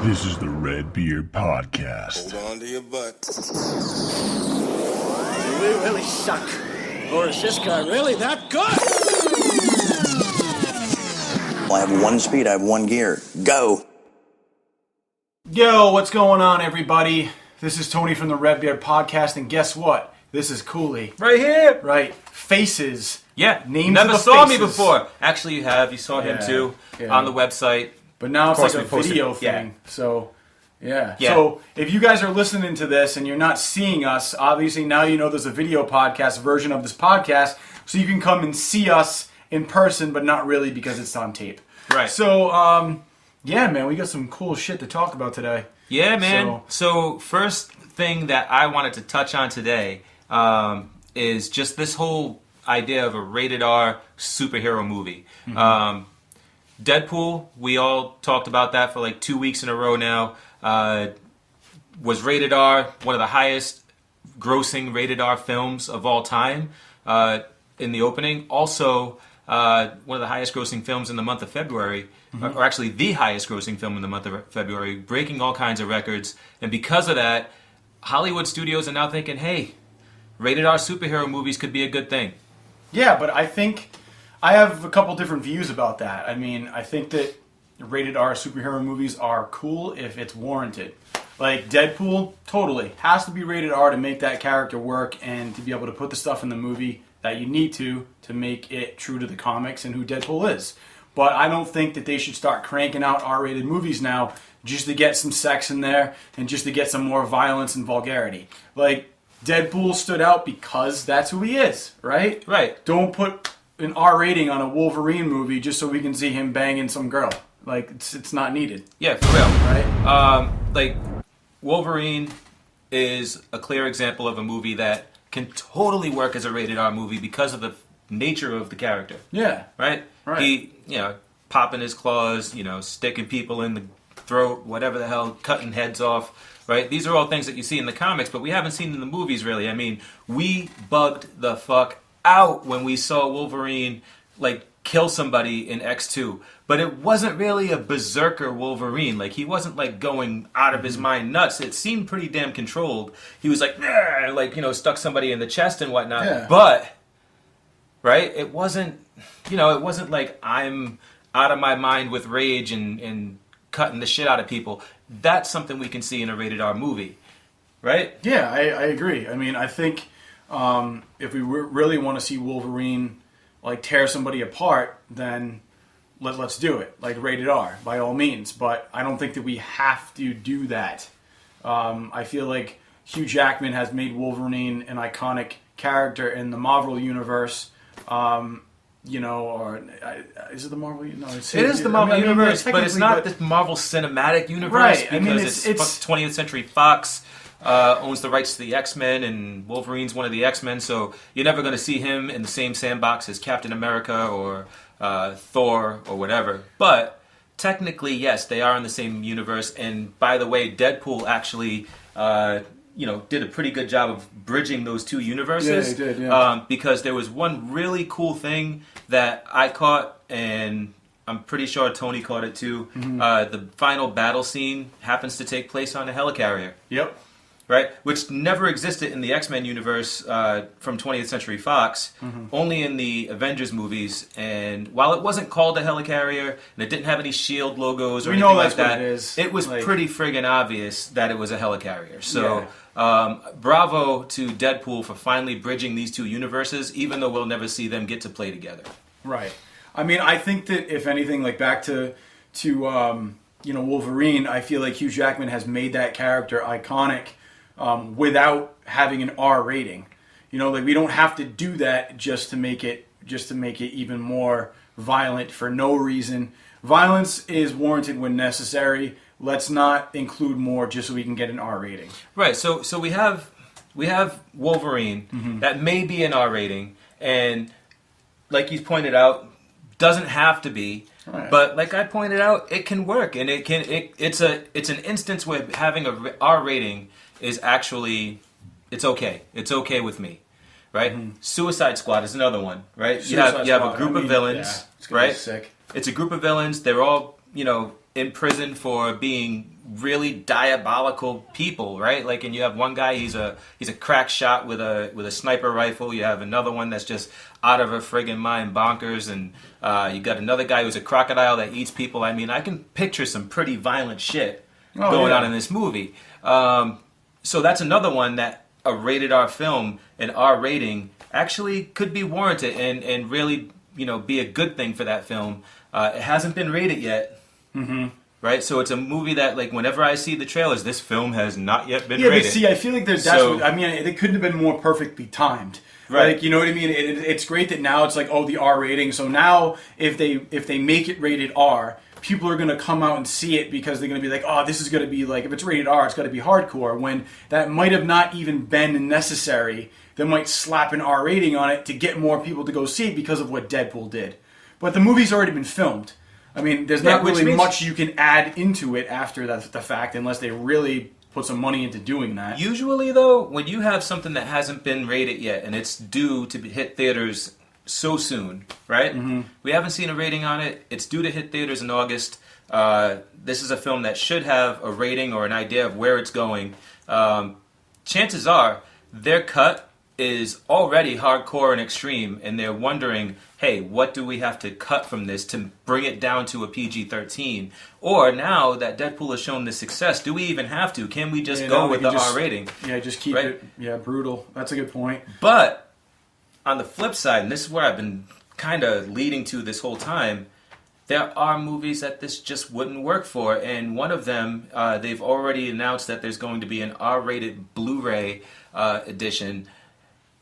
This is the Red Beard Podcast. Hold on to your butt. Do we really suck? Or is this guy really that good? I have one speed, I have one gear. Go! Yo, what's going on, everybody? This is Tony from the Red Beard Podcast, and guess what? This is Cooley. Right here. Right. Faces. Yeah. Names Never of the saw faces. me before. Actually, you have. You saw him too on the website. But now it's course like a we posted- video yeah. thing. So, yeah. Yeah. So, if you guys are listening to this and you're not seeing us, obviously now you know there's a video podcast version of this podcast, so you can come and see us in person, but not really because it's on tape. Right. So, yeah, man, we got some cool shit to talk about today. Yeah, man. So first thing that I wanted to touch on today is just this whole idea of a rated R superhero movie. Mm-hmm. Deadpool, we all talked about that for like 2 weeks in a row now. Was rated R, one of the highest grossing rated R films of all time in the opening. Also, one of the highest grossing films in the month of February, or actually the highest grossing film in the month of February, breaking all kinds of records. And because of that, Hollywood studios are now thinking, hey, rated R superhero movies could be a good thing. Yeah, but I think I have a couple different views about that. I mean, I think that rated R superhero movies are cool if it's warranted. Like Deadpool, totally has to be rated R to make that character work and to be able to put the stuff in the movie that you need to make it true to the comics and who Deadpool is. But I don't think that they should start cranking out R-rated movies now just to get some sex in there and just to get some more violence and vulgarity. Like, Deadpool stood out because that's who he is, right? Right. Don't put an R rating on a Wolverine movie just so we can see him banging some girl. Like, it's not needed. Yeah, for real. Right? Like, Wolverine is a clear example of a movie that can totally work as a rated R movie because of the nature of the character. Yeah. Right? Right. He, popping his claws, sticking people in the throat, whatever the hell, cutting heads off, right? These are all things that you see in the comics, but we haven't seen in the movies, really. I mean, we bugged the fuck out when we saw Wolverine, kill somebody in X2. But it wasn't really a berserker Wolverine. Like, he wasn't, going out of his mind nuts. It seemed pretty damn controlled. He was stuck somebody in the chest and whatnot. Yeah. But, right, it wasn't, it wasn't like I'm out of my mind with rage and cutting the shit out of people. That's something we can see in a rated R movie, right? Yeah, I agree. I mean, I think if we really want to see Wolverine tear somebody apart, then let's do it. Rated R, by all means. But I don't think that we have to do that. I feel like Hugh Jackman has made Wolverine an iconic character in the Marvel universe. Is it the Marvel? No, it is the Marvel universe, but it's not the Marvel Cinematic Universe, right? Because it's 20th Century Fox owns the rights to the X-Men, and Wolverine's one of the X-Men, so you're never going to see him in the same sandbox as Captain America or Thor or whatever. But technically, yes, they are in the same universe. And by the way, Deadpool actually did a pretty good job of bridging those two universes. Yeah, he did, yeah. Because there was one really cool thing that I caught, and I'm pretty sure Tony caught it too. Mm-hmm. The final battle scene happens to take place on a helicarrier. Yep. Right? Which never existed in the X-Men universe from 20th Century Fox, only in the Avengers movies. And while it wasn't called a helicarrier, and it didn't have any SHIELD logos or anything like that, it was pretty friggin' obvious that it was a helicarrier. So, bravo to Deadpool for finally bridging these two universes, even though we'll never see them get to play together. Right. I mean, I think that if anything, back to Wolverine, I feel like Hugh Jackman has made that character iconic without having an R rating. We don't have to do that just to make it even more violent for no reason. Violence is warranted when necessary. Let's not include more just so we can get an R rating. Right. So we have Wolverine that may be an R rating, and like you pointed out, doesn't have to be. Right. But like I pointed out, it can work, and it's an instance where having a R rating is actually, it's okay. It's okay with me, right? Mm-hmm. Suicide Squad is another one, right? You have a group of villains, it's gonna right? be sick. It's a group of villains. They're all in prison for being really diabolical people, right? Like, and you have one guy, he's a crack shot with a sniper rifle. You have another one that's just out of her friggin' mind, bonkers, and you got another guy who's a crocodile that eats people. I mean, I can picture some pretty violent shit going on in this movie. So that's another one that a rated R film, an R rating, actually could be warranted and really, be a good thing for that film. It hasn't been rated yet. Mm-hmm. Right? So it's a movie that, like, whenever I see the trailers, this film has not yet been rated. Yeah, but see, I feel like it couldn't have been more perfectly timed. Right. Like, you know what I mean? It's great that now it's like, the R rating. So now if they make it rated R, people are going to come out and see it because they're going to be like, oh, this is going to be like, if it's rated R, it's got to be hardcore. When that might have not even been necessary. They might slap an R rating on it to get more people to go see it because of what Deadpool did. But the movie's already been filmed. I mean, there's not really much you can add into it after the fact unless they really put some money into doing that. Usually, though, when you have something that hasn't been rated yet and it's due to hit theaters so soon, right? Mm-hmm. We haven't seen a rating on it. It's due to hit theaters in August. This is a film that should have a rating or an idea of where it's going. Chances are their cut is already hardcore and extreme, and they're wondering, hey, what do we have to cut from this to bring it down to a PG-13? Or now that Deadpool has shown this success, do we even have to? Can we just go with the R rating? Yeah, just keep it brutal. That's a good point. But on the flip side, and this is where I've been kind of leading to this whole time, there are movies that this just wouldn't work for, and one of them, they've already announced that there's going to be an R-rated Blu-ray edition.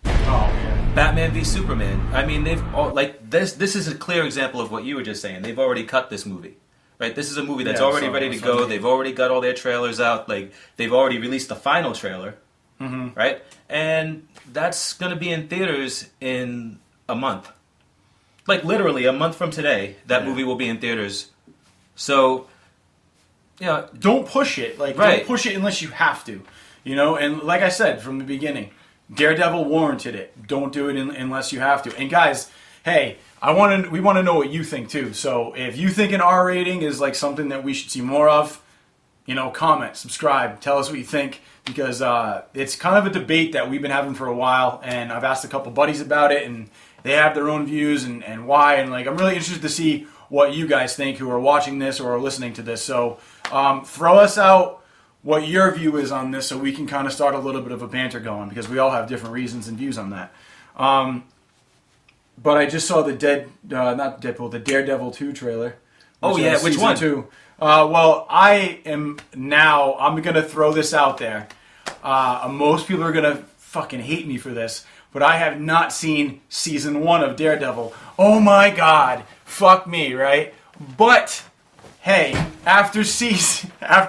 Oh, yeah. Batman v Superman. I mean, they've this is a clear example of what you were just saying. They've already cut this movie, right? This is a movie that's already ready to go. They've already got all their trailers out. Like, they've already released the final trailer, right? And that's gonna be in theaters in a month. Like, literally a month from today, that movie will be in theaters. So, yeah, don't push it. Like, don't push it unless you have to. And like I said from the beginning, Daredevil warranted it. Don't do it unless you have to. And guys, hey, we want to know what you think too. So if you think an R rating is like something that we should see more of, comment, subscribe, tell us what you think, because it's kind of a debate that we've been having for a while, and I've asked a couple buddies about it, and they have their own views and why, and like I'm really interested to see what you guys think who are watching this or are listening to this. So throw us out what your view is on this so we can kind of start a little bit of a banter going, because we all have different reasons and views on that. But I just saw the Daredevil 2 trailer. Which one? 2. Well, I'm going to throw this out there. Most people are going to fucking hate me for this, but I have not seen season 1 of Daredevil. Oh my God. Fuck me, right? But hey, after seeing, I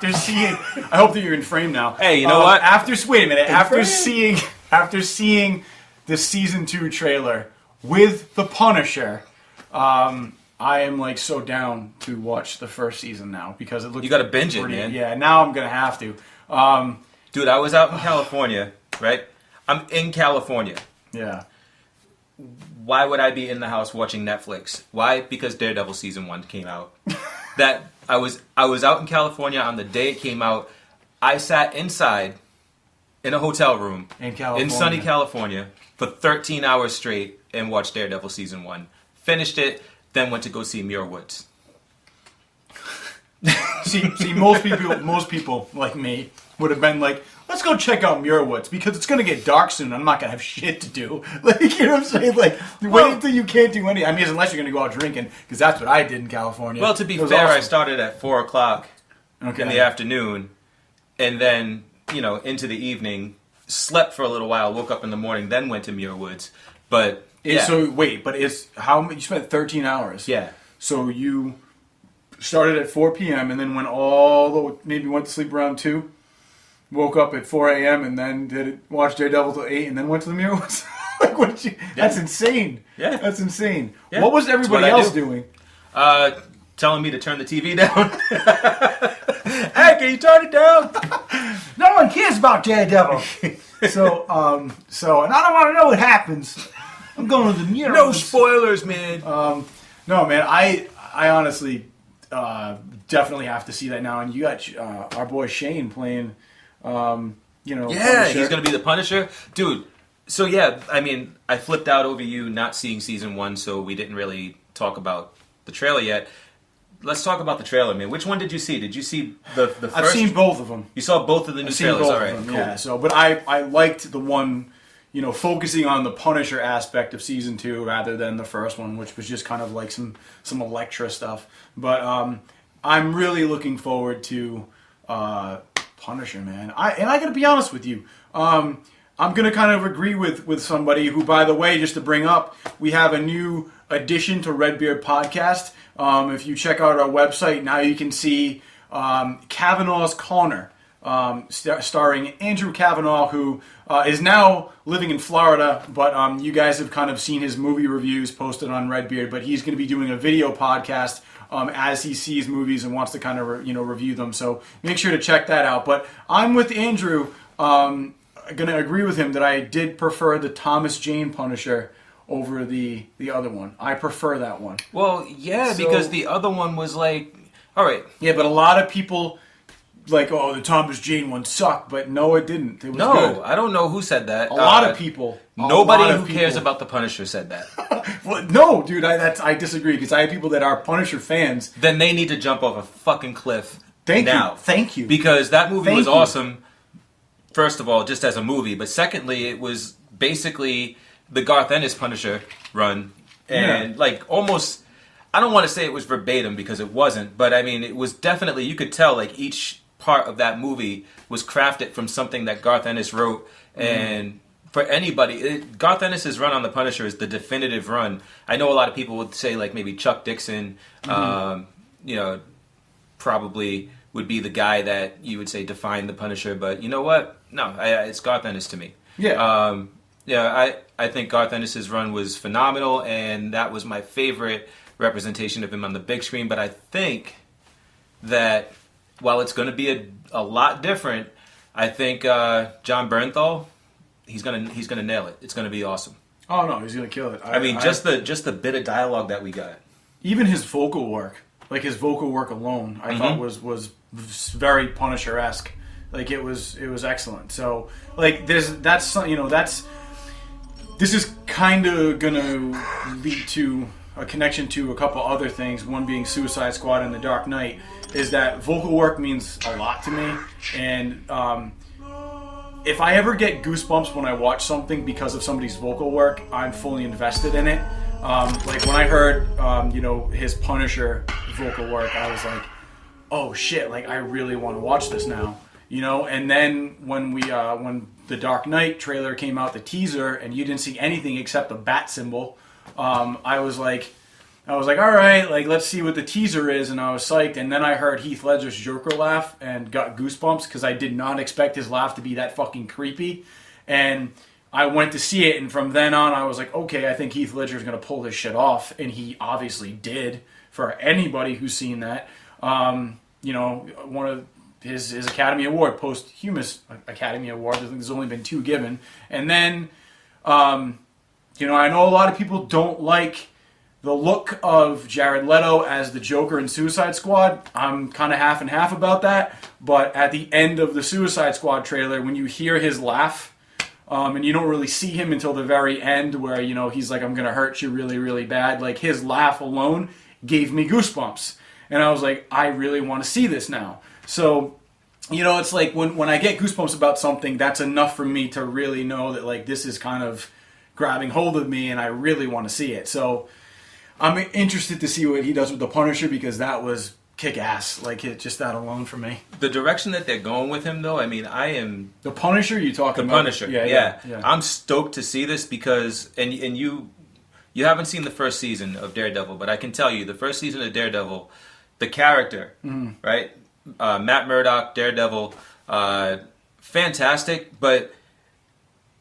hope that you're in frame now. Hey, you know what? Wait a minute. After seeing the season 2 trailer with the Punisher, I am like so down to watch the first season now because it looks. You got to binge it, man. Yeah, now I'm gonna have to. Dude, I was out in California, right? I'm in California. Yeah. Why would I be in the house watching Netflix? Why? Because Daredevil season 1 came out. That I was out in California on the day it came out. I sat inside in a hotel room in sunny California for 13 hours straight and watched Daredevil season 1. Finished it, then went to go see Muir Woods. see, most people like me would have been like, let's go check out Muir Woods because it's going to get dark soon. I'm not going to have shit to do. Like, you know what I'm saying? Like, wait until you can't do anything. I mean, unless you're going to go out drinking, because that's what I did in California. Well, to be fair, awesome. I started at 4 o'clock in the afternoon, and then, into the evening, slept for a little while, woke up in the morning, then went to Muir Woods. But, yeah. So, wait, but you spent 13 hours. Yeah. So you started at 4 p.m. and then maybe went to sleep around 2? Woke up at 4 a.m. and then watched Daredevil till 8 and then went to the Muir Woods. Like, what did you? Yeah. That's insane. Yeah, that's insane. Yeah. What was everybody else doing? Telling me to turn the TV down. Hey, can you turn it down? No one cares about Daredevil. So and I don't want to know what happens. I'm going to the Muir Woods. No spoilers, man. No, man. I honestly, definitely have to see that now. And you got our boy Shane playing, Yeah, Punisher. he's going to be the Punisher. Dude, so yeah, I mean, I flipped out over you not seeing season 1, so we didn't really talk about the trailer yet. Let's talk about the trailer, man. Which one did you see? Did you see the first? I've seen both of them. You saw both of the new trailers, all right? Cool. Yeah. So, but I liked the one, focusing on the Punisher aspect of season 2 rather than the first one, which was just kind of like some Elektra stuff. But I'm really looking forward to Punisher, man. I got to be honest with you. I'm gonna kind of agree with somebody who, by the way, just to bring up, we have a new addition to Redbeard Podcast. If you check out our website, now you can see Kavanaugh's Corner, starring Andrew Kavanaugh, who is now living in Florida, but you guys have kind of seen his movie reviews posted on Redbeard, but he's going to be doing a video podcast as he sees movies and wants to kind of review them. So make sure to check that out. But I'm with Andrew. Going to agree with him that I did prefer the Thomas Jane Punisher over the other one. I prefer that one. Well, yeah, because the other one was like, all right. Yeah, but a lot of people like, oh, the Thomas Jane one sucked, but no, it didn't. It was good. I don't know who said that. A lot of people. Nobody who cares about the Punisher said that. Well, no, dude, I disagree, because I have people that are Punisher fans. Then they need to jump off a fucking cliff now. Thank you. Because that movie was awesome, first of all, just as a movie, but secondly, it was basically the Garth Ennis Punisher run, and like almost, I don't want to say it was verbatim because it wasn't, but I mean it was definitely, you could tell like each part of that movie was crafted from something that Garth Ennis wrote, and for anybody, Garth Ennis' run on the Punisher is the definitive run. I know a lot of people would say like maybe Chuck Dixon, probably would be the guy that you would say defined the Punisher, but you know what? No, it's Garth Ennis to me. Yeah. I think Garth Ennis' run was phenomenal, and that was my favorite representation of him on the big screen. But I think that while it's going to be a lot different, I think John Bernthal, he's gonna nail it. It's going to be awesome. Oh no, he's gonna kill it. Just the bit of dialogue that we got, even his vocal work, like his vocal work alone, I thought was very Punisher-esque. Like it was excellent. So like this is kind of gonna lead to a connection to a couple other things. One being Suicide Squad and The Dark Knight. Is that vocal work means a lot to me, and if I ever get goosebumps when I watch something because of somebody's vocal work, I'm fully invested in it. Like when I heard his Punisher vocal work, I was like, oh shit, like I really want to watch this now. And then when when the Dark Knight trailer came out, the teaser, and you didn't see anything except the bat symbol, I was like, all right, like let's see what the teaser is, and I was psyched. And then I heard Heath Ledger's Joker laugh and got goosebumps because I did not expect his laugh to be that fucking creepy. And I went to see it, and from then on, I was like, okay, I think Heath Ledger's gonna pull this shit off, and he obviously did. For anybody who's seen that, one of his Academy Award, posthumous Academy Award. I think there's only been 2 given. And then, I know a lot of people don't like the look of Jared Leto as the Joker in Suicide Squad. I'm kind of half and half about that. But at the end of the Suicide Squad trailer, when you hear his laugh, and you don't really see him until the very end where, he's like, I'm going to hurt you really, really bad. Like, his laugh alone gave me goosebumps. And I was like, I really want to see this now. So, it's like when I get goosebumps about something, that's enough for me to really know that, like, this is kind of grabbing hold of me and I really want to see it. So I'm interested to see what he does with the Punisher, because that was kick-ass. Like, just that alone for me. The direction that they're going with him, though, I mean, I am... The Punisher you talking about? The Punisher, yeah. I'm stoked to see this because... And you haven't seen the first season of Daredevil, but I can tell you, the first season of Daredevil, the character, right? Matt Murdock, Daredevil, fantastic, but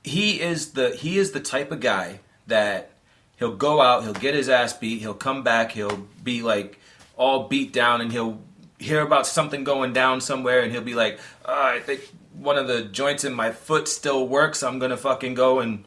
he is the type of guy that he'll go out, he'll get his ass beat, he'll come back, he'll be like all beat down, and he'll hear about something going down somewhere, and he'll be like, I think one of the joints in my foot still works, I'm gonna fucking go and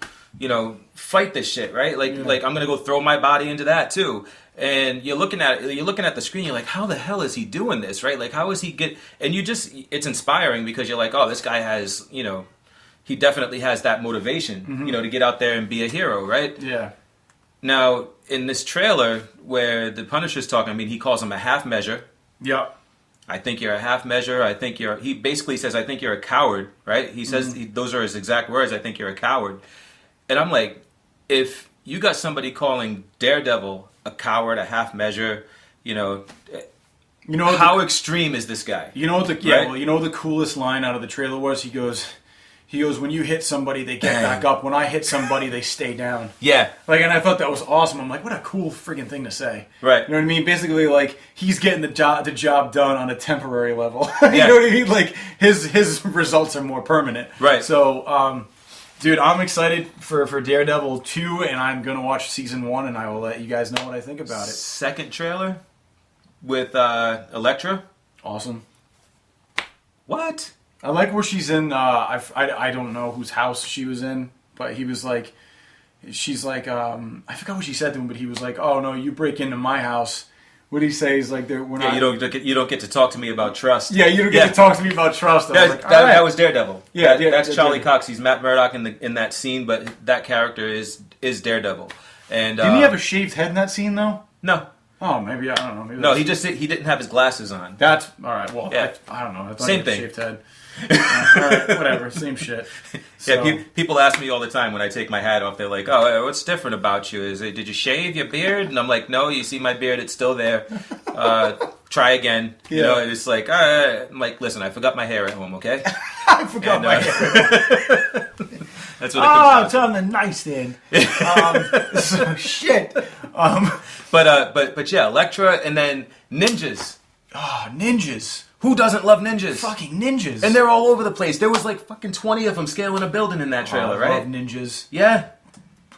fight this shit, right? Like I'm gonna go throw my body into that too. And you're looking at the screen. You're like, how the hell is he doing this, right? Like, how is he get? And it's inspiring because you're like, oh, this guy has, he definitely has that motivation, to get out there and be a hero, right? Yeah. Now, in this trailer where the Punisher's talking, I mean, he calls him a half measure. Yep. I think you're a half measure. He basically says, I think you're a coward, right? He says, those are his exact words, I think you're a coward. And I'm like, if you got somebody calling Daredevil a coward, a half measure, how extreme is this guy? The coolest line out of the trailer was he goes, when you hit somebody, they get back up. When I hit somebody, they stay down. Yeah. Like, and I thought that was awesome. I'm like, what a cool friggin' thing to say. Right. You know what I mean? Basically, like, he's getting the job done on a temporary level. You Yeah. know what I mean? Like, his results are more permanent. Right. So, dude, I'm excited for Daredevil 2, and I'm going to watch Season 1, and I will let you guys know what I think about it. Second trailer with Elektra. Awesome. What? I like where she's in. I don't know whose house she was in, but he was like, she's like, I forgot what she said to him, but he was like, oh no, you break into my house. What did he say? He's like, we're not. Yeah, you don't get to talk to me about trust. Yeah, you don't get to talk to me about trust. That was Daredevil. Yeah, that's Charlie Cox. He's Matt Murdock in that scene, but that character is Daredevil. And didn't he have a shaved head in that scene though? No. Oh, maybe I don't know. Maybe No, he didn't have his glasses on. That's all right. Well, yeah. I don't know. I thought Same he had a thing. Shaved head. All right, whatever. Same shit. So, Yeah, people ask me all the time when I take my hat off. They're like, "Oh, what's different about you? Did you shave your beard?" And I'm like, "No, you see my beard; it's still there. Try again." You know, and it's like, I'm like, listen, I forgot my hair at home. Okay, I forgot my hair. That's what it comes it's on the nightstand. So shit. But yeah, Elektra, and then ninjas. Oh, ninjas. Who doesn't love ninjas? Fucking ninjas. And they're all over the place. There was like fucking 20 of them scaling a building in that trailer, I right? love ninjas. Yeah.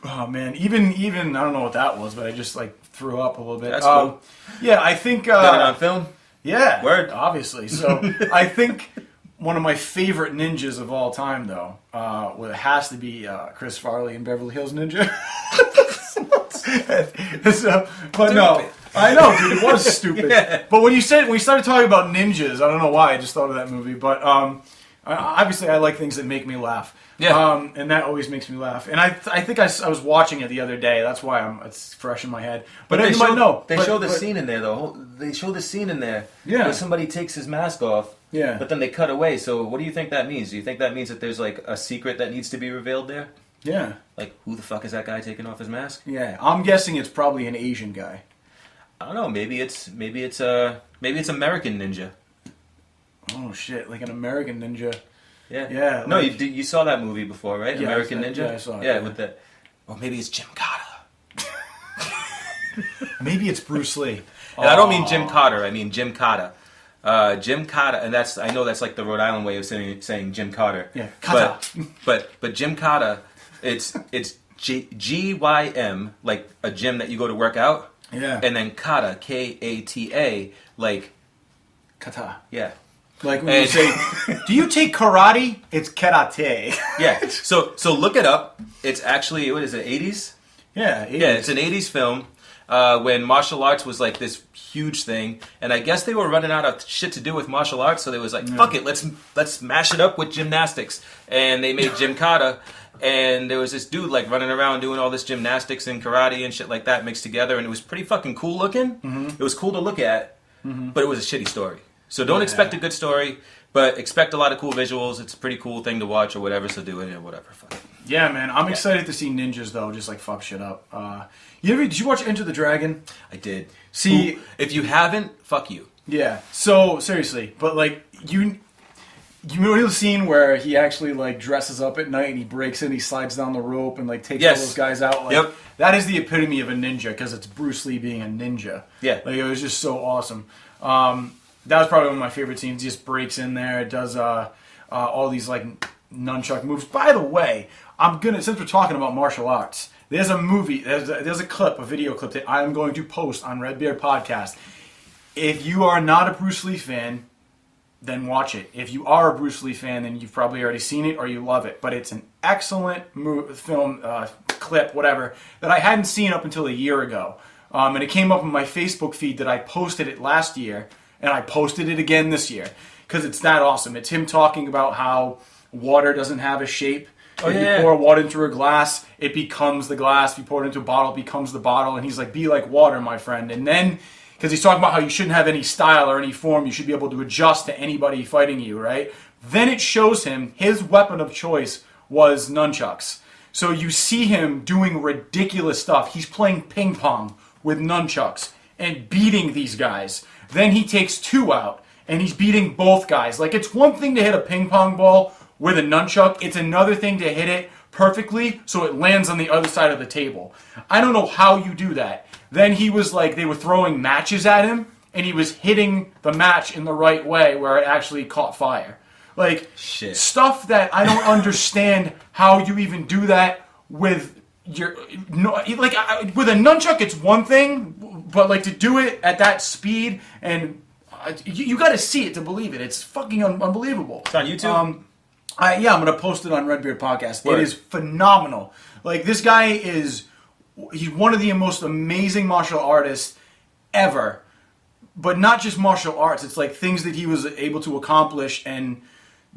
Oh man, even I don't know what that was, but I just like threw up a little bit. That's cool. Yeah, I think. Got it on film? Yeah. Word. Obviously. So I think one of my favorite ninjas of all time, though, has to be Chris Farley in Beverly Hills Ninja. But no, I know, dude, it was stupid. Yeah. But when we started talking about ninjas, I don't know why I just thought of that movie. But obviously, I like things that make me laugh. Yeah. And that always makes me laugh. And I think I was watching it the other day. That's why it's fresh in my head. But they you might know. show the scene in there, though. They show the scene in there where somebody takes his mask off. Yeah. But then they cut away. So what do you think that means? Do you think that means that there's like a secret that needs to be revealed there? Yeah. Like, who the fuck is that guy taking off his mask? Yeah. I'm guessing it's probably an Asian guy. I don't know. Maybe it's American Ninja. Oh shit! Like an American Ninja. Yeah. Yeah. No, like, you saw that movie before, right? Yeah, American Ninja. Yeah, I saw it. Yeah, with the. Or maybe it's Jim Carter. Maybe it's Bruce Lee. And I don't mean Jim Carter. I mean Jim Carter. Jim Carter, and I know that's like the Rhode Island way of saying Jim Carter. Yeah, Carter. But Jim Carter, it's GYM, like a gym that you go to work out. Yeah. And then Kata, Kata, like Kata. Yeah. Like when you say, do you take karate? It's karate. Yeah. So look it up. It's actually, what is it, 80s? Yeah. 80s. Yeah, it's an 80s film when martial arts was like this huge thing. And I guess they were running out of shit to do with martial arts, so they was like, fuck it, let's mash it up with gymnastics. And they made Jim Kata. And there was this dude like running around doing all this gymnastics and karate and shit like that mixed together. And it was pretty fucking cool looking. Mm-hmm. It was cool to look at, but it was a shitty story. So don't expect a good story, but expect a lot of cool visuals. It's a pretty cool thing to watch or whatever, so do it or whatever. Fuck it. Yeah, man. I'm excited to see ninjas, though, just like fuck shit up. Did you watch Enter the Dragon? I did. See, ooh, if you haven't, fuck you. Yeah. So, seriously. But, like, you know the scene where he actually, like, dresses up at night and he breaks in, he slides down the rope and, like, takes all those guys out? Like, yep. That is the epitome of a ninja, because it's Bruce Lee being a ninja. Yeah. Like, it was just so awesome. That was probably one of my favorite scenes. He just breaks in there, does all these, like, nunchuck moves. By the way, since we're talking about martial arts, there's a movie, there's a video clip that I'm going to post on Redbeard Podcast. If you are not a Bruce Lee fan, then watch it. If you are a Bruce Lee fan, then you've probably already seen it or you love it. But it's an excellent film, clip, whatever, that I hadn't seen up until a year ago. and it came up in my Facebook feed that I posted it last year, and I posted it again this year because it's that awesome. It's him talking about how water doesn't have a shape. If you pour water into a glass, it becomes the glass. If you pour it into a bottle, it becomes the bottle. And he's like, be like water, my friend. And then, because he's talking about how you shouldn't have any style or any form, you should be able to adjust to anybody fighting you, right? Then it shows him his weapon of choice was nunchucks. So you see him doing ridiculous stuff. He's playing ping pong with nunchucks and beating these guys. Then he takes 2 out and he's beating both guys. Like, it's one thing to hit a ping pong ball with a nunchuck. It's another thing to hit it perfectly so it lands on the other side of the table. I don't know how you do that. Then he was like, they were throwing matches at him and he was hitting the match in the right way where it actually caught fire. Like, stuff that I don't understand how you even do that with your... No, like, with a nunchuck, it's one thing, but, like, to do it at that speed, and you got to see it to believe it. It's fucking unbelievable. It's on YouTube? I'm going to post it on Redbeard Podcast. Word. It is phenomenal. Like, this guy is... He's one of the most amazing martial artists ever. But not just martial arts. It's, like, things that he was able to accomplish and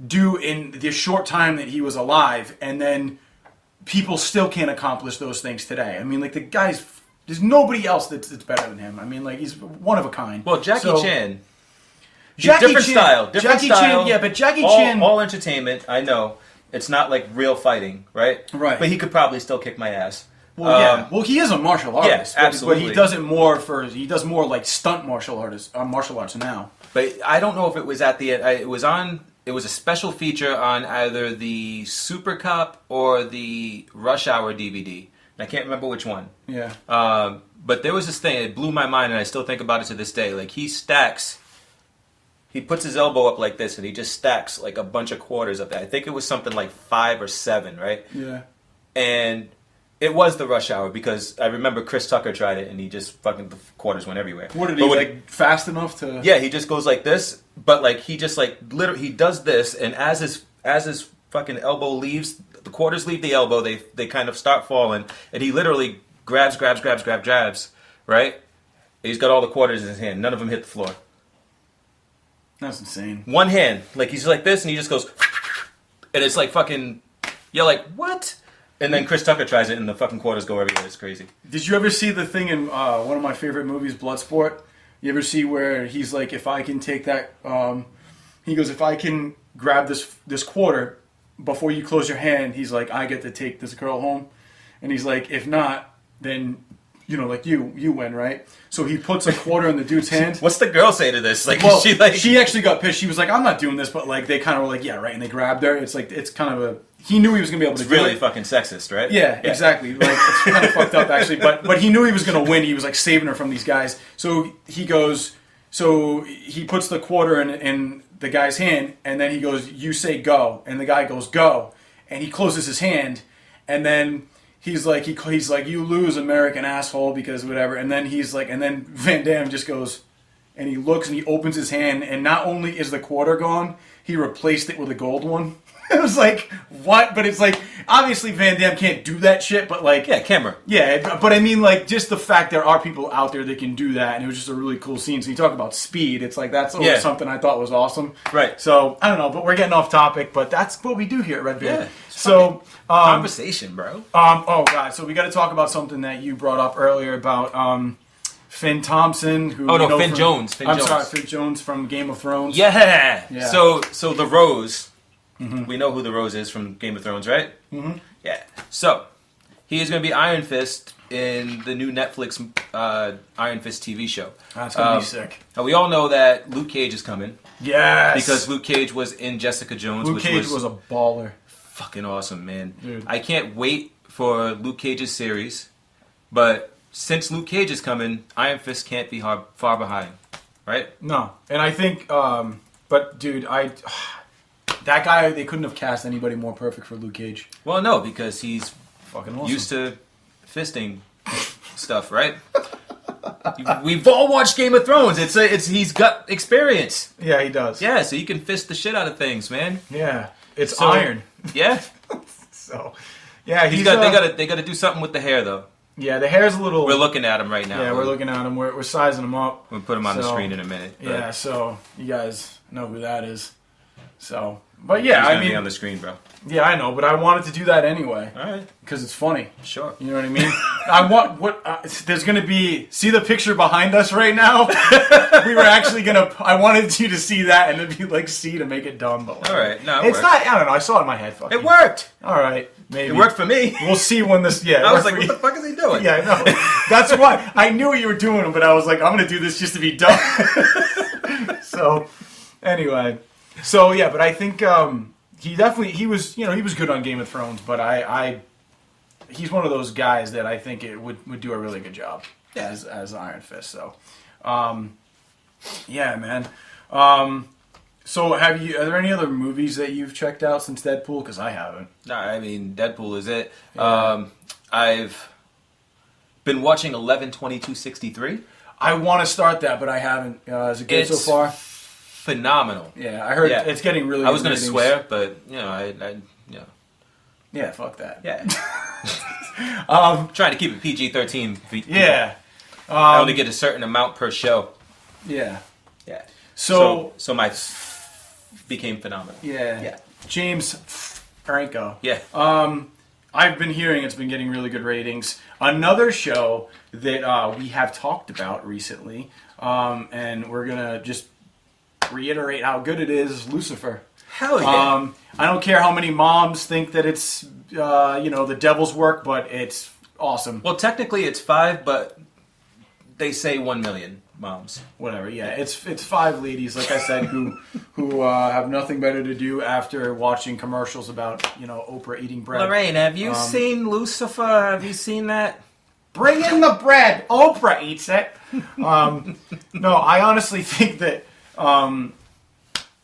do in the short time that he was alive, and then people still can't accomplish those things today. I mean, like, the guy's... There's nobody else that's better than him. I mean, like, he's one of a kind. Well, Jackie Chan... Different style. Chan, yeah, but Jackie Chan... All entertainment, I know. It's not like real fighting, right? Right. But he could probably still kick my ass. Well, yeah. Well, he is a martial artist. Yeah, absolutely. But he does it more for... He does more, like, stunt martial arts now. But I don't know if it was at the... It was on... It was a special feature on either the Super Cop or the Rush Hour DVD. I can't remember which one. Yeah. But there was this thing, it blew my mind, and I still think about it to this day. Like, he puts his elbow up like this, and he just stacks, like, a bunch of quarters up there. I think it was something like 5 or 7, right? Yeah. And it was the Rush Hour, because I remember Chris Tucker tried it, and he just fucking, the quarters went everywhere. What did he, like, fast enough to... Yeah, he just goes like this, but, like, he just, like, literally, he does this, and as his fucking elbow leaves, the quarters leave the elbow, they kind of start falling, and he literally grabs, right? He's got all the quarters in his hand. None of them hit the floor. That's insane. One hand. Like, he's like this, and he just goes... And it's like fucking... You're like, what? And then Chris Tucker tries it, and the fucking quarters go everywhere. It's crazy. Did you ever see the thing in one of my favorite movies, Bloodsport? You ever see where he's like, if I can take that... he goes, if I can grab this quarter before you close your hand, he's like, I get to take this girl home. And he's like, if not, then... You know, like you win, right? So he puts a quarter in the dude's hand. What's the girl say to this? Like, well, she actually got pissed. She was like, "I'm not doing this," but like they kind of were like, "Yeah, right," and they grabbed her. It's like it's kind of a. He knew he was gonna be able to. It's really do it. fucking sexist, right? Yeah, exactly. Like it's kind of fucked up actually, but he knew he was gonna win. He was like saving her from these guys. So he goes. So he puts the quarter in the guy's hand, and then he goes, "You say go," and the guy goes go, and he closes his hand, and then. He's like, you lose, American asshole, because whatever. And then he's like, and then Van Damme just goes, and he looks and he opens his hand, and not only is the quarter gone, he replaced it with a gold one. It was like, what? But it's like, obviously Van Damme can't do that shit, but like... Yeah, camera. Yeah, but I mean, like, just the fact there are people out there that can do that, and it was just a really cool scene. So you talk about speed, it's like, that's always something I thought was awesome. Right. So, I don't know, but we're getting off topic, but that's what we do here at Redbeard. Yeah. So... conversation, bro. Oh, God. So we got to talk about something that you brought up earlier about Finn Thompson. Who Finn Jones. Finn Jones from Game of Thrones. Yeah. So the Rose... Mm-hmm. We know who the Rose is from Game of Thrones, right? Mm-hmm. Yeah. So, he is going to be Iron Fist in the new Netflix Iron Fist TV show. That's going to be sick. And we all know that Luke Cage is coming. Yes! Because Luke Cage was in Jessica Jones. Luke Cage was a baller. Fucking awesome, man. Dude. I can't wait for Luke Cage's series. But since Luke Cage is coming, Iron Fist can't be far behind. Right? No. And I think... but, dude, that guy, they couldn't have cast anybody more perfect for Luke Cage. Well, no, because he's fucking awesome. Used to fisting stuff, right? We've all watched Game of Thrones. He's got experience. Yeah, he does. Yeah, so you can fist the shit out of things, man. Yeah, it's iron. Yeah. So, yeah, they got to do something with the hair though. Yeah, the hair's a little... We're looking at him right now. Yeah, we're looking at him. We're sizing him up. We'll put him on the screen in a minute. Yeah, so you guys know who that is. So, but yeah, He's I gonna mean... be on the screen, bro. Yeah, I know, but I wanted to do that anyway. All right. Because it's funny. Sure. You know what I mean? I want... there's going to be... See the picture behind us right now? We were actually going to... I wanted you to see that and it'd be like C to make it dumb. But All right. No, it's not... I don't know. I saw it in my head. Fuck it worked. All right. Maybe. It worked for me. We'll see when this... Yeah. I was like, what the fuck is he doing? Yeah, I know. That's why. I knew what you were doing, but I was like, I'm going to do this just to be dumb. So, anyway. So, yeah, but I think he was good on Game of Thrones, but he's one of those guys that I think it would do a really good job as Iron Fist. So, yeah, man. So are there any other movies that you've checked out since Deadpool? Because I haven't. No, I mean, Deadpool is it. Yeah. I've been watching 11/22/63. I want to start that, but I haven't. Is it good so far? Phenomenal. Yeah, I heard it's getting really good. I was going to ratings. swear, but, I Yeah, fuck that. Yeah. Trying to keep it PG-13. Yeah. I only get a certain amount per show. Yeah. Yeah. So my became phenomenal. Yeah. James Franco. Yeah. I've been hearing it's been getting really good ratings. Another show that we have talked about recently, and we're gonna just reiterate how good it is Lucifer. Hell yeah. I don't care how many moms think that it's the devil's work, but it's awesome. Well, technically it's 5, but they say 1 million moms. Whatever, yeah. It's 5 ladies, like I said, who have nothing better to do after watching commercials about, Oprah eating bread. Lorraine, have you seen Lucifer? Have you seen that? Bring in the bread. Oprah eats it. No, I honestly think that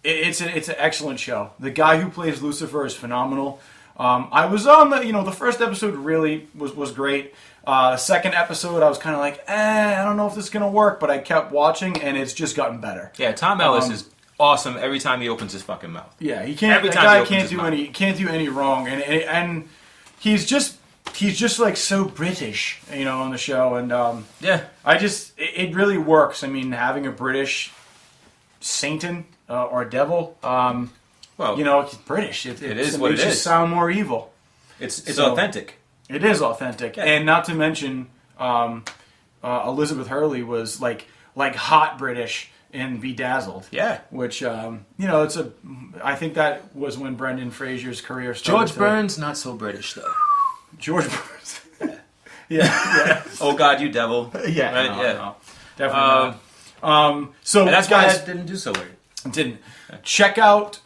it's an excellent show. The guy who plays Lucifer is phenomenal. I was on the first episode really was great. Second episode, I was kind of like, I don't know if this is gonna work, but I kept watching, and it's just gotten better. Yeah, Tom Ellis is awesome every time he opens his fucking mouth. Yeah, he can't. Every That time guy he opens can't his do any wrong, and he's just like so British, on the show, and Yeah. it really works. I mean, having a British Satan or devil, Well, it's British. It is what makes it you is. sound more evil. It's So- authentic. It is authentic, Yeah. and not to mention, Elizabeth Hurley was like hot British in Bedazzled. Yeah. Which I think that was when Brendan Fraser's career started. George Burns, not so British though. George Burns. yeah. Oh God, you devil. Yeah. Right? No, Yeah. no, definitely not. So And that's guys why I didn't do so weird. didn't check out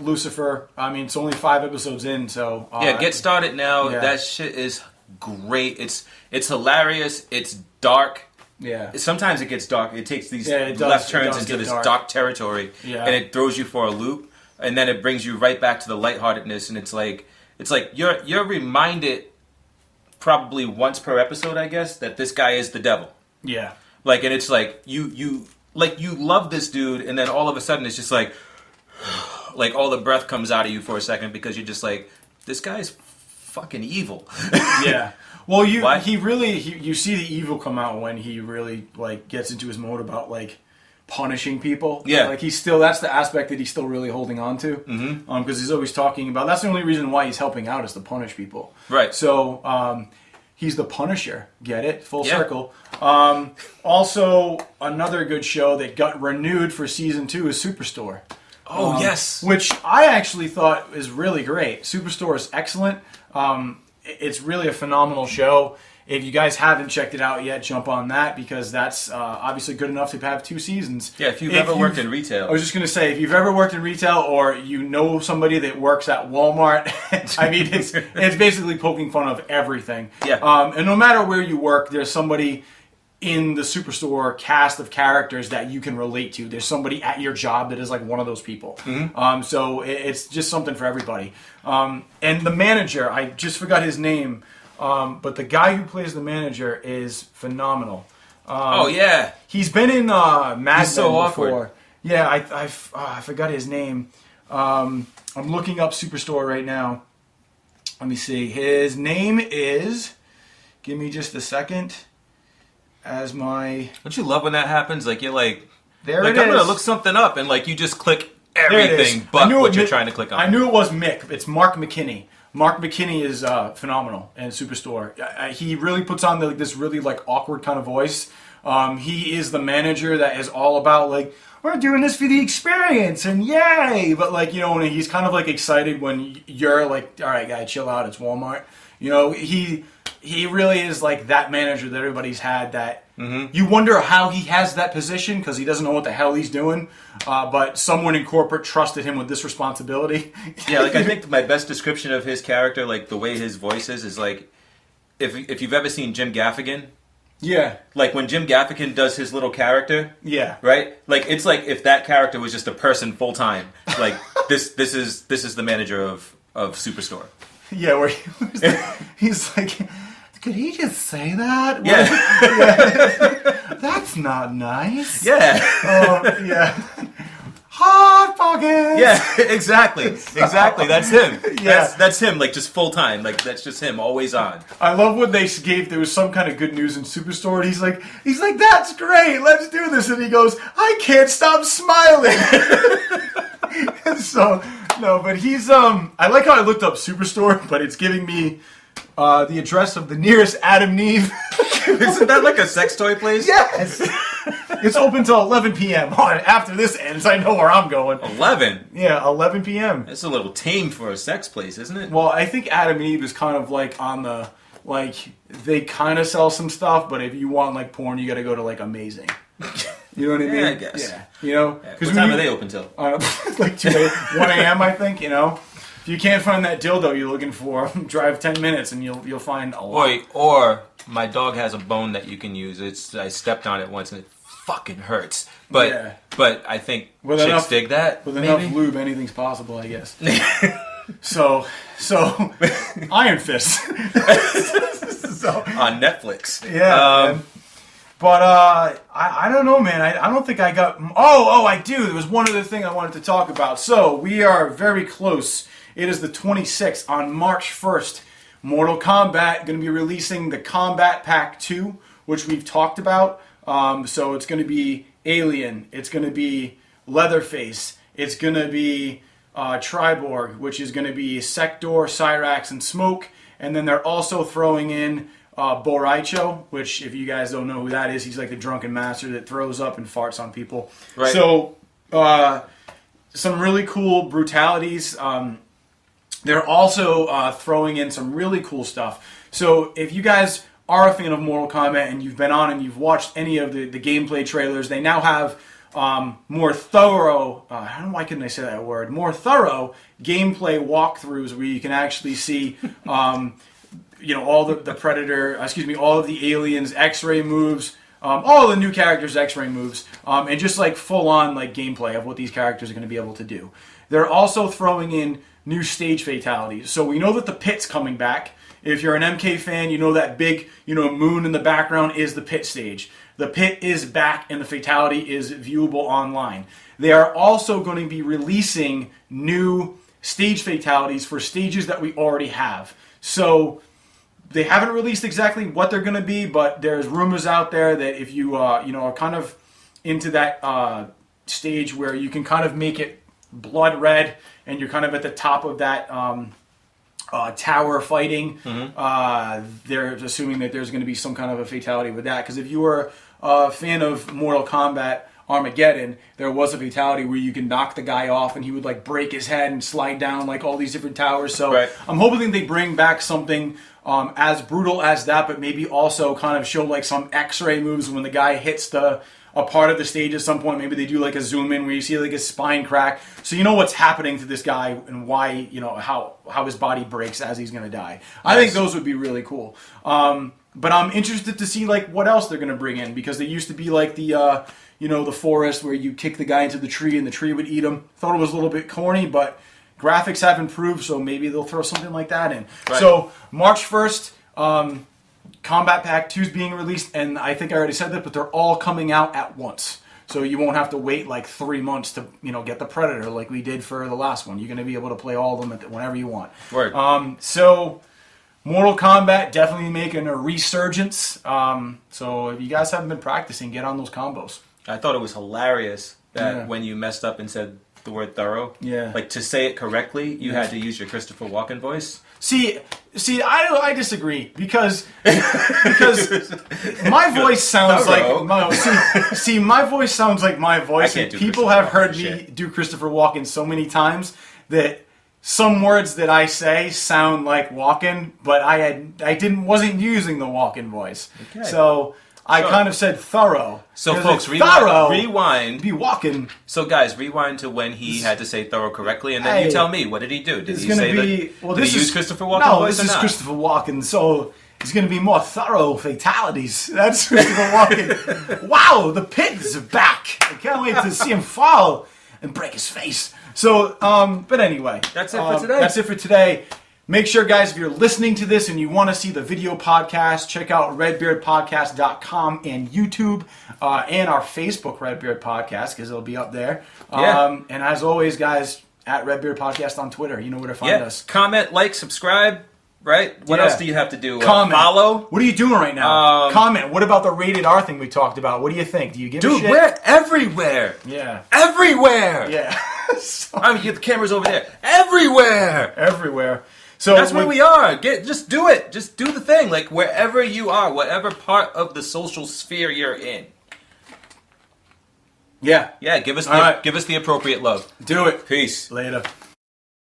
Lucifer. I mean, it's only 5 episodes in, so Get started now. Yeah. That shit is great. It's hilarious. It's dark. Yeah. Sometimes it gets dark. It takes these Yeah, it does. left It turns does into get this dark. dark territory, Yeah. and it throws you for a loop, and then it brings you right back to the lightheartedness, and it's like you're reminded probably once per episode, I guess, that this guy is the devil. Yeah. Like, and it's like you love this dude, and then all of a sudden it's just like all the breath comes out of you for a second because you're just like, this guy's fucking evil. Yeah. Well, you What? you see the evil come out when he really gets into his mode about punishing people. Yeah. That's the aspect that he's still really holding on to. Mm-hmm. Because he's always talking about, that's the only reason why he's helping out is to punish people. Right. So he's the Punisher. Get it? Full Yeah. circle. Also, another good show that got renewed for season 2 is Superstore. Oh yes. Which I actually thought is really great. Superstore is excellent. It's really a phenomenal show. If you guys haven't checked it out yet, jump on that because that's obviously good enough to have 2 seasons. Yeah, if you've ever worked in retail. I was just going to say, if you've ever worked in retail or you know somebody that works at Walmart, I mean, it's basically poking fun of everything. Yeah. And no matter where you work, there's somebody in the Superstore cast of characters that you can relate to. There's somebody at your job that is like one of those people. Mm-hmm. So it's just something for everybody. And the manager, I just forgot his name, but the guy who plays the manager is phenomenal. Oh yeah. He's been in Mad Men so awkward. before. Yeah, I forgot his name. I'm looking up Superstore right now. Let me see. His name is... Give me just a second. As my... Don't you love when that happens? Like, you're like... There like, it is. I'm going to look something up, and like you just click There it is. everything but what you're trying to click on. I knew it was Mick. It's Mark McKinney. Mark McKinney is phenomenal in Superstore. He really puts on this really like awkward kind of voice. He is the manager that is all about like, we're doing this for the experience and yay! But like, you know, when he's kind of like excited when you're like, all right, guy, chill out. It's Walmart. You know, he really is like that manager that everybody's had that you wonder how he has that position because he doesn't know what the hell he's doing. But someone in corporate trusted him with this responsibility. Yeah, like I think my best description of his character, like the way his voice is like, if you've ever seen Jim Gaffigan. Yeah. Like when Jim Gaffigan does his little character. Yeah. Right? Like it's like if that character was just a person full time. Like this is the manager of Superstore. Yeah, where he's like, could he just say that? Yeah. That's not nice. Yeah. Yeah. Hot pockets. Yeah, exactly. Exactly. That's him. Yeah. That's him, like just full time. Like that's just him, always on. I love when they gave there was some kind of good news in Superstore and he's like, that's great, let's do this. And he goes, I can't stop smiling. So no, but he's I like how I looked up Superstore, but it's giving me the address of the nearest Adam Neve. Isn't that like a sex toy place? Yes. It's open till 11 p.m. After this ends, I know where I'm going. 11? Yeah, 11 p.m. That's a little tame for a sex place, isn't it? Well, I think Adam and Eve is kind of like on the, like, they kind of sell some stuff, but if you want, like, porn, you got to go to, like, Amazing. You know what I mean? Yeah, I guess. Yeah. You know? Yeah. What time are they open till? Like 1 a.m., I think, you know? If you can't find that dildo you're looking for, drive 10 minutes and you'll find a lot. Or my dog has a bone that you can use. I stepped on it once and it fucking hurts. But I think chicks dig that. With enough lube, anything's possible, I guess. So Iron Fist. On Netflix. Yeah. But I don't know, man. I don't think I got... Oh, I do. There was one other thing I wanted to talk about. So we are very close. It is the 26th. On March 1st, Mortal Kombat going to be releasing the Kombat Pack 2, which we've talked about. So it's going to be Alien. It's going to be Leatherface. It's going to be Triborg, which is going to be Sector, Cyrax, and Smoke. And then they're also throwing in Boraicho, which if you guys don't know who that is, he's like the drunken master that throws up and farts on people. Right. So some really cool brutalities. They're also throwing in some really cool stuff. So if you guys are a fan of Mortal Kombat and you've been on and you've watched any of the gameplay trailers, they now have more thorough, I don't know why couldn't I say that word, more thorough gameplay walkthroughs where you can actually see all the Predator, all of the aliens' X-ray moves, all the new characters' X-ray moves, and just like full-on like gameplay of what these characters are going to be able to do. They're also throwing in new stage fatalities. So we know that the Pit's coming back. If you're an MK fan, you know that big, moon in the background is the Pit stage. The Pit is back and the fatality is viewable online. They are also going to be releasing new stage fatalities for stages that we already have. So they haven't released exactly what they're going to be, but there's rumors out there that if you are kind of into that stage where you can kind of make it blood red and you're kind of at the top of that tower fighting, they're assuming that there's going to be some kind of a fatality with that. Because if you were a fan of Mortal Kombat Armageddon, there was a fatality where you can knock the guy off and he would like break his head and slide down like all these different towers. So I'm hoping they bring back something as brutal as that, but maybe also kind of show like some X-ray moves when the guy hits a part of the stage at some point. Maybe they do like a zoom in where you see like his spine crack, so you know what's happening to this guy and why, how his body breaks as he's gonna die. I think those would be really cool. But I'm interested to see like what else they're gonna bring in, because they used to be like the the forest where you kick the guy into the tree and the tree would eat him. Thought it was a little bit corny, but graphics have improved, so maybe they'll throw something like that in. Right. So March 1st, Kombat Pack 2 is being released, and I think I already said that, but they're all coming out at once. So you won't have to wait like 3 months to get the Predator like we did for the last one. You're going to be able to play all of them whenever you want. Right. So Mortal Kombat definitely making a resurgence. So if you guys haven't been practicing, get on those combos. I thought it was hilarious that when you messed up and said the word thorough, like to say it correctly, you had to use your Christopher Walken voice. See, I disagree because my voice sounds like my voice sounds like my voice. And people have heard me do Christopher Walken so many times that some words that I say sound like Walken, but I wasn't using the Walken voice. Okay. So I kind of said thorough. So folks, rewind. Be Walken. So guys, rewind to when he had to say thorough correctly, and then you tell me, what did he do? Did he say did he use Christopher Walken voice? No, this is Christopher Walken, so it's going to be more thorough fatalities. That's Christopher Walken. Wow, the pigs are back. I can't wait to see him fall and break his face. So, but anyway. That's it for today. That's it for today. Make sure, guys, if you're listening to this and you want to see the video podcast, check out redbeardpodcast.com and YouTube and our Facebook Redbeard Podcast because it'll be up there. And as always, guys, at Redbeard Podcast on Twitter. You know where to find us. Comment, like, subscribe. Right? What else do you have to do? Comment. Follow? What are you doing right now? Comment. What about the rated R thing we talked about? What do you think? Do you give a shit? Dude, we're everywhere. Yeah. Everywhere. Yeah. I mean, the camera's over there. Everywhere. Everywhere. So that's where we are. Just do it. Just do the thing. Like, wherever you are, whatever part of the social sphere you're in. Yeah. Yeah, give us the appropriate love. Do it. Peace. Later.